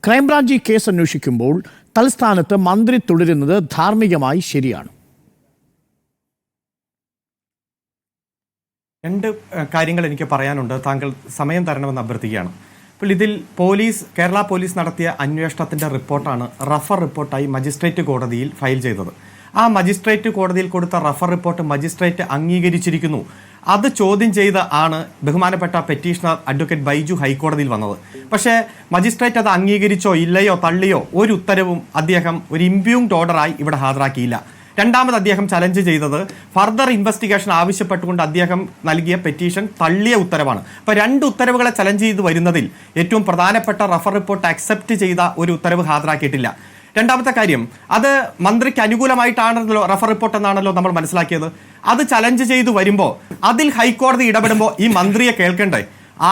Crime branch ഈ case അന്വേഷിക്കുമ്പോൾ തലസ്ഥാനത്ത് മന്ത്രി തുടരുന്നത് ധാർമ്മികമായി ശരിയാണ്? രണ്ട് കാര്യങ്ങൾ എനിക്ക് പറയാനുണ്ട്. താങ്കൾ സമയം തരണമെന്ന് അഭ്യർത്ഥിക്കുകയാണ്. അപ്പോൾ ഇതിൽ കേരള പോലീസ് നടത്തിയ അന്വേഷണത്തിൻ്റെ റിപ്പോർട്ടാണ് റഫർ റിപ്പോർട്ടായി മജിസ്ട്രേറ്റ് കോടതിയിൽ ഫയൽ ചെയ്തത്. ആ മജിസ്ട്രേറ്റ് കോടതിയിൽ കൊടുത്ത റഫർ റിപ്പോർട്ട് മജിസ്ട്രേറ്റ് അംഗീകരിച്ചിരിക്കുന്നു. അത് ചോദ്യം ചെയ്ത് ആണ് ബഹുമാനപ്പെട്ട പെറ്റീഷണർ അഡ്വക്കേറ്റ് ബൈജു ഹൈക്കോടതിയിൽ വന്നത്. പക്ഷേ മജിസ്ട്രേറ്റ് അത് അംഗീകരിച്ചോ ഇല്ലയോ തള്ളിയോ ഒരു ഉത്തരവും അദ്ദേഹം ഒരു ഇംപ്യൂഗ്ഡ് ഓർഡറായി ഇവിടെ ഹാജരാക്കിയില്ല. രണ്ടാമത് അദ്ദേഹം ചലഞ്ച് ചെയ്തത് ഫർദർ ഇൻവെസ്റ്റിഗേഷൻ ആവശ്യപ്പെട്ടുകൊണ്ട് അദ്ദേഹം നൽകിയ പെറ്റീഷൻ തള്ളിയ ഉത്തരവാണ്. അപ്പോൾ രണ്ട് ഉത്തരവുകളെ ചലഞ്ച് ചെയ്ത് വരുന്നതിൽ ഏറ്റവും പ്രധാനപ്പെട്ട റഫർ റിപ്പോർട്ട് അക്സെപ്റ്റ് ചെയ്ത ഒരു ഉത്തരവ് ഹാജരാക്കിയിട്ടില്ല. രണ്ടാമത്തെ കാര്യം, അത് മന്ത്രിക്ക് അനുകൂലമായിട്ടാണല്ലോ റഫർ റിപ്പോർട്ട് എന്നാണല്ലോ നമ്മൾ മനസ്സിലാക്കിയത്. അത് ചലഞ്ച് ചെയ്തു വരുമ്പോൾ അതിൽ ഹൈക്കോടതി ഇടപെടുമ്പോൾ ഈ മന്ത്രിയെ കേൾക്കണ്ടേ?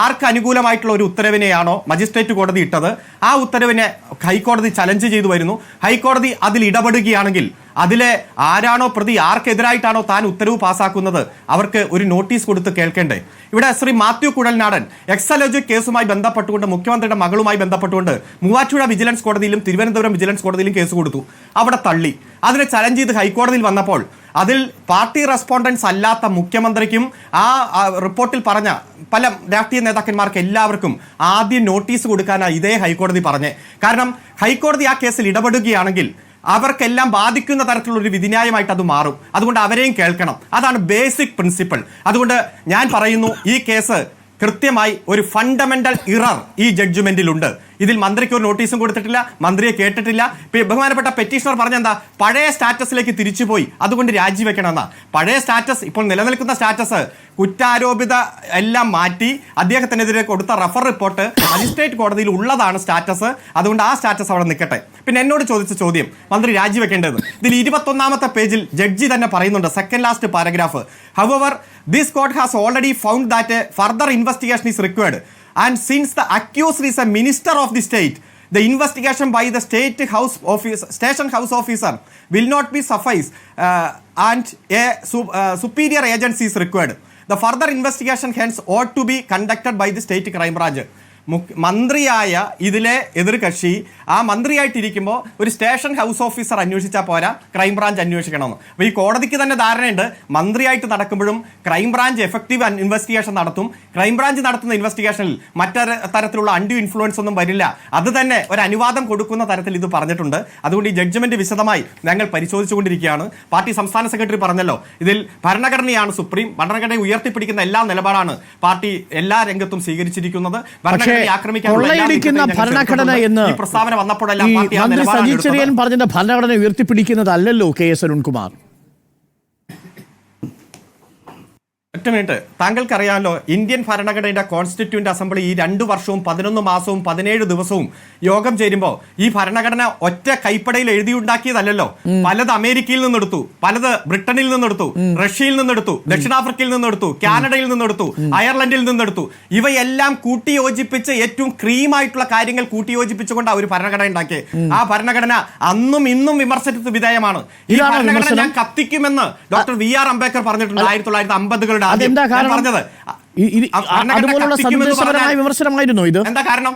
ആർക്ക് അനുകൂലമായിട്ടുള്ള ഒരു ഉത്തരവിനെയാണോ മജിസ്ട്രേറ്റ് കോടതി ഇട്ടത്, ആ ഉത്തരവിനെ ഹൈക്കോടതി ചലഞ്ച് ചെയ്തു വരുന്നു. ഹൈക്കോടതി അതിൽ ഇടപെടുകയാണെങ്കിൽ അതിലെ ആരാണോ പ്രതി, ആർക്കെതിരായിട്ടാണോ താൻ ഉത്തരവ് പാസ്സാക്കുന്നത്, അവർക്ക് ഒരു നോട്ടീസ് കൊടുത്ത് കേൾക്കേണ്ടേ? ഇവിടെ ശ്രീ മാത്യു കുഴൽനാടൻ എക്സലോജിക് കേസുമായി ബന്ധപ്പെട്ടുകൊണ്ട് മുഖ്യമന്ത്രിയുടെ മകളുമായി ബന്ധപ്പെട്ടുകൊണ്ട് മൂവാറ്റുപുഴ വിജിലൻസ് കോടതിയിലും തിരുവനന്തപുരം വിജിലൻസ് കോടതിയിലും കേസ് കൊടുത്തു. അവിടെ തള്ളി. അതിനെ ചലഞ്ച് ചെയ്ത് ഹൈക്കോടതിയിൽ വന്നപ്പോൾ അതിൽ പാർട്ടി റെസ്പോണ്ടൻസ് അല്ലാത്ത മുഖ്യമന്ത്രിക്കും ആ റിപ്പോർട്ടിൽ പറഞ്ഞ പല രാഷ്ട്രീയ നേതാക്കന്മാർക്ക് എല്ലാവർക്കും ആദ്യം നോട്ടീസ് കൊടുക്കാനാണ് ഇതേ ഹൈക്കോടതി പറഞ്ഞേ. കാരണം ഹൈക്കോടതി ആ കേസിൽ ഇടപെടുകയാണെങ്കിൽ അവർക്കെല്ലാം ബാധിക്കുന്ന തരത്തിലുള്ള ഒരു വിധിന്യായമായിട്ട് അത് മാറും. അതുകൊണ്ട് അവരെയും കേൾക്കണം. അതാണ് ബേസിക് പ്രിൻസിപ്പിൾ. അതുകൊണ്ട് ഞാൻ പറയുന്നു, ഈ കേസ് കൃത്യമായി ഒരു ഫണ്ടമെന്റൽ ഇറർ ഈ ജഡ്ജ്മെന്റിലുണ്ട്. ഇതിൽ മന്ത്രിക്ക് ഒരു നോട്ടീസും കൊടുത്തിട്ടില്ല, മന്ത്രിയെ കേട്ടിട്ടില്ല. ബഹുമാനപ്പെട്ട പെറ്റീഷണർ പറഞ്ഞെന്താ, പഴയ സ്റ്റാറ്റസിലേക്ക് തിരിച്ചുപോയി, അതുകൊണ്ട് രാജിവെക്കണമെന്നാ. പഴയ സ്റ്റാറ്റസ്, ഇപ്പോൾ നിലനിൽക്കുന്ന സ്റ്റാറ്റസ് കുറ്റാരോപിത എല്ലാം മാറ്റി അദ്ദേഹത്തിനെതിരെ കൊടുത്ത റഫർ റിപ്പോർട്ട് മജിസ്ട്രേറ്റ് കോടതിയിൽ ഉള്ളതാണ് സ്റ്റാറ്റസ്. അതുകൊണ്ട് ആ സ്റ്റാറ്റസ് അവിടെ നിൽക്കട്ടെ. പിന്നെ എന്നോട് ചോദിച്ച ചോദ്യം, മന്ത്രി രാജിവെക്കേണ്ടത്, ഇതിൽ 21ാമത്തെ പേജിൽ ജഡ്ജി തന്നെ പറയുന്നുണ്ട്, second last paragraph. However this court has already found that further investigation is required and since the accused is a minister of the state, the investigation by the station house officer will not be suffice and a superior agency is required. The further investigation hence ought to be conducted by the state crime branch. മന്ത്രിയായ ഇതിലെ എതിർകക്ഷി ആ മന്ത്രിയായിട്ടിരിക്കുമ്പോൾ ഒരു station house officer അന്വേഷിച്ചാൽ പോരാ, crime branch അന്വേഷിക്കണമെന്ന്. അപ്പോൾ ഈ കോടതിക്ക് തന്നെ ധാരണയുണ്ട്, മന്ത്രിയായിട്ട് നടക്കുമ്പോഴും ക്രൈംബ്രാഞ്ച് എഫക്റ്റീവ് ഇൻവെസ്റ്റിഗേഷൻ നടത്തും. ക്രൈംബ്രാഞ്ച് നടത്തുന്ന ഇൻവെസ്റ്റിഗേഷനിൽ മറ്റൊരു തരത്തിലുള്ള അൺഡ്യൂ ഇൻഫ്ലുവൻസ് ഒന്നും വരില്ല. അത് തന്നെ ഒരു അനുവാദം കൊടുക്കുന്ന തരത്തിൽ ഇത് പറഞ്ഞിട്ടുണ്ട്. അതുകൊണ്ട് ഈ ജഡ്ജ്മെന്റ് വിശദമായി ഞങ്ങൾ പരിശോധിച്ചുകൊണ്ടിരിക്കുകയാണ്. പാർട്ടി സംസ്ഥാന സെക്രട്ടറി പറഞ്ഞല്ലോ, ഇതിൽ ഭരണഘടനയാണ് സുപ്രീം, ഭരണഘടനയെ ഉയർത്തിപ്പിടിക്കുന്ന എല്ലാ നിലപാടാണ് പാർട്ടി എല്ലാ രംഗത്തും സ്വീകരിച്ചിരിക്കുന്നത്. കൊള്ളയടിക്കുന്ന ഭരണഘടന എന്ന് മന്ത്രി സജി ചെറിയാൻ പറഞ്ഞ ഭരണഘടന ഉയർത്തിപ്പിടിക്കുന്നതല്ലോ KS അരുൺകുമാർ. ഒറ്റ മിനിറ്റ്, താങ്കൾക്കറിയാമല്ലോ, ഇന്ത്യൻ ഭരണഘടനയുടെ കോൺസ്റ്റിറ്റ്യൂന്റ് അസംബ്ലി ഈ 2 വർഷവും 11 മാസവും 17 ദിവസവും യോഗം ചേരുമ്പോൾ ഈ ഭരണഘടന ഒറ്റ കൈപ്പടയിൽ എഴുതിയുണ്ടാക്കിയതല്ലോ. പലത് അമേരിക്കയിൽ നിന്നെടുത്തു, പലത് ബ്രിട്ടനിൽ നിന്നെടുത്തു, റഷ്യയിൽ നിന്നെടുത്തു, ദക്ഷിണാഫ്രിക്കയിൽ നിന്നെടുത്തു, കാനഡയിൽ നിന്നെടുത്തു, അയർലൻഡിൽ നിന്നെടുത്തു. ഇവയെല്ലാം കൂട്ടിയോജിപ്പിച്ച് ഏറ്റവും ക്രീമായിട്ടുള്ള കാര്യങ്ങൾ കൂട്ടിയോജിപ്പിച്ചുകൊണ്ടാണ് ഒരു ഭരണഘടന ഉണ്ടാക്കിയത്. ആ ഭരണഘടന അന്നും ഇന്നും വിമർശനത്തിന് വിധേയമാണ്. ഈ ഭരണഘടന ഞാൻ കത്തിക്കുമെന്ന് ഡോക്ടർ VR അംബേദ്കർ പറഞ്ഞിട്ടുണ്ട് 1950കളുടെ. അതുപോലുള്ള സന്ദേശപരമായ വിമർശനമായിരുന്നു ഇത്. എന്താ കാരണം?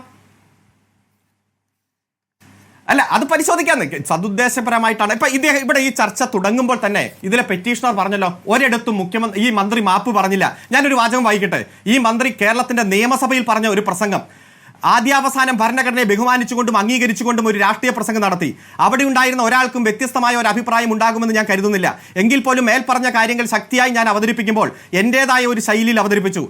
അല്ല, അത് പരിശോധിക്കാൻ സതുദ്ദേശപരമായിട്ടാണ്. ഇപ്പൊ ഇവിടെ ഈ ചർച്ച തുടങ്ങുമ്പോൾ തന്നെ ഇതിലെ പെറ്റീഷണർ പറഞ്ഞല്ലോ, ഒരിടത്തും ഈ മന്ത്രി മാപ്പ് പറഞ്ഞില്ല. ഞാനൊരു വാചകം വായിക്കട്ടെ. ഈ മന്ത്രി കേരളത്തിന്റെ നിയമസഭയിൽ പറഞ്ഞ ഒരു പ്രസംഗം, ആദ്യാവസാനം ഭരണഘടനയെ ബഹുമാനിച്ചുകൊണ്ടും അംഗീകരിച്ചുകൊണ്ടും ഒരു രാഷ്ട്രീയ പ്രസംഗം നടത്തി. അവിടെ ഉണ്ടായിരുന്ന ഒരാൾക്കും വ്യത്യസ്തമായ ഒരു അഭിപ്രായം ഉണ്ടാകുമെന്ന് ഞാൻ കരുതുന്നില്ല. എങ്കിൽ പോലും മേൽപ്പറഞ്ഞ കാര്യങ്ങൾ ശക്തിയായി ഞാൻ അവതരിപ്പിക്കുമ്പോൾ എൻ്റെതായ ഒരു ശൈലിയിൽ അവതരിപ്പിച്ചു.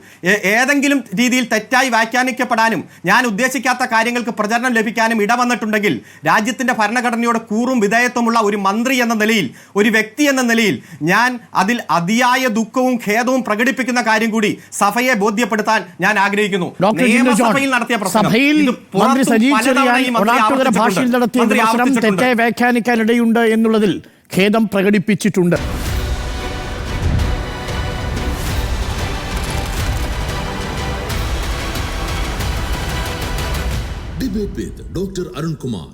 ഏതെങ്കിലും രീതിയിൽ തെറ്റായി വ്യാഖ്യാനിക്കപ്പെടാനും ഞാൻ ഉദ്ദേശിക്കാത്ത കാര്യങ്ങൾക്ക് പ്രചരണം ലഭിക്കാനും ഇടവന്നിട്ടുണ്ടെങ്കിൽ രാജ്യത്തിൻ്റെ ഭരണഘടനയോട് കൂറും വിധേയത്വമുള്ള ഒരു മന്ത്രി എന്ന നിലയിൽ, ഒരു വ്യക്തി എന്ന നിലയിൽ ഞാൻ അതിൽ അതിയായ ദുഃഖവും ഖേദവും പ്രകടിപ്പിക്കുന്ന കാര്യം കൂടി സഭയെ ബോധ്യപ്പെടുത്താൻ ഞാൻ ആഗ്രഹിക്കുന്നു. നിയമസഭയിൽ നടത്തിയ സഭയിൽ മന്ത്രി സജി ചെറിയാൻ ഒരാട്ടുതര ഭാഷയിൽ നടത്തിയ വിമർശനം തെറ്റായി വ്യാഖ്യാനിക്കാനിടയുണ്ട് എന്നുള്ളതിൽ ഖേദം പ്രകടിപ്പിച്ചിട്ടുണ്ട്. Debate with Dr. Arun Kumar.